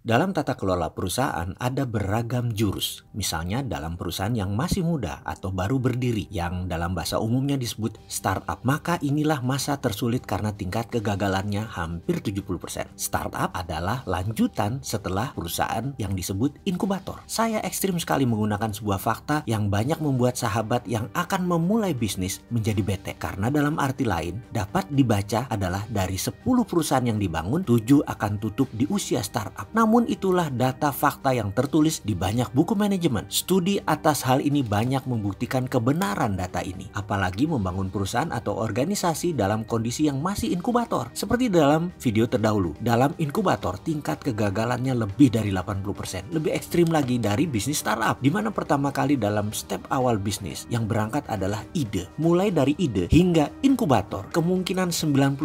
Dalam tata kelola perusahaan ada beragam jurus. Misalnya dalam perusahaan yang masih muda atau baru berdiri yang dalam bahasa umumnya disebut startup. Maka inilah masa tersulit karena tingkat kegagalannya hampir 70%. Startup adalah lanjutan setelah perusahaan yang disebut inkubator. Saya ekstrim sekali menggunakan sebuah fakta yang banyak membuat sahabat yang akan memulai bisnis menjadi bete. Karena dalam arti lain dapat dibaca adalah dari 10 perusahaan yang dibangun, 7 akan tutup di usia startup. Namun itulah data fakta yang tertulis di banyak buku manajemen. Studi atas hal ini banyak membuktikan kebenaran data ini. Apalagi membangun perusahaan atau organisasi dalam kondisi yang masih inkubator. Seperti dalam video terdahulu, dalam inkubator tingkat kegagalannya lebih dari 80%. Lebih ekstrim lagi dari bisnis startup, di mana pertama kali dalam step awal bisnis yang berangkat adalah ide. Mulai dari ide hingga inkubator, kemungkinan 90%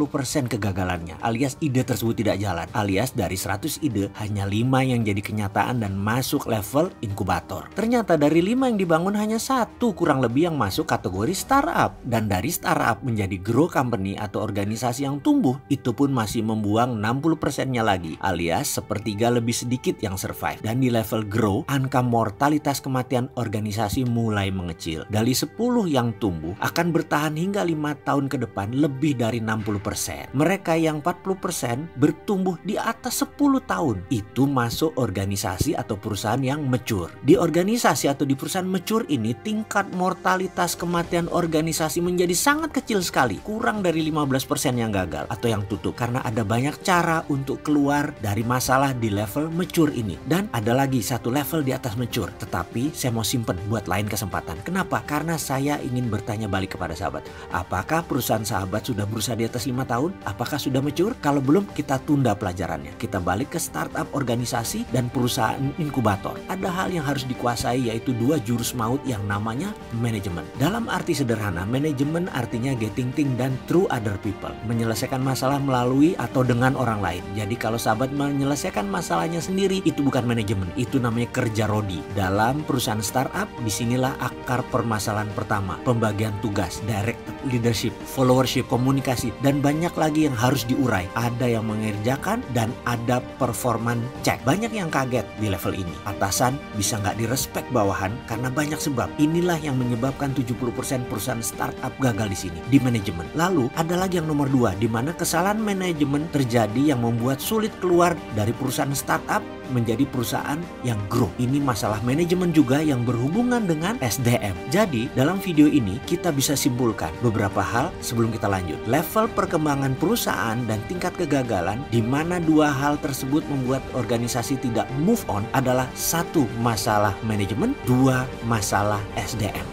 kegagalannya, alias ide tersebut tidak jalan, alias dari 100 ide hanya 5 yang jadi kenyataan dan masuk level inkubator. Ternyata dari 5 yang dibangun hanya 1 kurang lebih yang masuk kategori startup. Dan dari startup menjadi grow company atau organisasi yang tumbuh, itu pun masih membuang 60%-nya lagi, alias sepertiga lebih sedikit yang survive. Dan di level grow, angka mortalitas kematian organisasi mulai mengecil. Dari 10 yang tumbuh akan bertahan hingga 5 tahun ke depan lebih dari 60%. Mereka yang 40% bertumbuh di atas 10 tahun. Itu masuk organisasi atau perusahaan yang mature. Di organisasi atau di perusahaan mature ini tingkat mortalitas kematian organisasi menjadi sangat kecil sekali. Kurang dari 15% yang gagal atau yang tutup. Karena ada banyak cara untuk keluar dari masalah di level mature ini. Dan ada lagi satu level di atas mature. Tetapi saya mau simpen buat lain kesempatan. Kenapa? Karena saya ingin bertanya balik kepada sahabat. Apakah perusahaan sahabat sudah berusaha di atas 5 tahun? Apakah sudah mature? Kalau belum, kita tunda pelajarannya. Kita balik ke startup organisasi dan perusahaan inkubator. Ada hal yang harus dikuasai, yaitu 2 jurus maut yang namanya manajemen. Dalam arti sederhana, manajemen artinya getting things done through other people. Menyelesaikan masalah melalui atau dengan orang lain. Jadi kalau sahabat menyelesaikan masalahnya sendiri, itu bukan manajemen, itu namanya kerja rodi. Dalam perusahaan startup, disinilah akar permasalahan pertama. Pembagian tugas, direct leadership, followership, komunikasi, dan banyak lagi yang harus diurai. Ada yang mengerjakan dan ada performan cek. Banyak yang kaget di level ini. Atasan bisa nggak direspek bawahan karena banyak sebab. Inilah yang menyebabkan 70% perusahaan startup gagal di sini, di manajemen. Lalu ada lagi yang nomor 2, di mana kesalahan manajemen terjadi yang membuat sulit keluar dari perusahaan startup menjadi perusahaan yang grow. Ini masalah manajemen juga yang berhubungan dengan SDM. Jadi dalam video ini kita bisa simpulkan beberapa hal sebelum kita lanjut. Level perkembangan perusahaan dan tingkat kegagalan, di mana 2 hal tersebut membuat organisasi tidak move on adalah 1 masalah manajemen, 2 masalah SDM.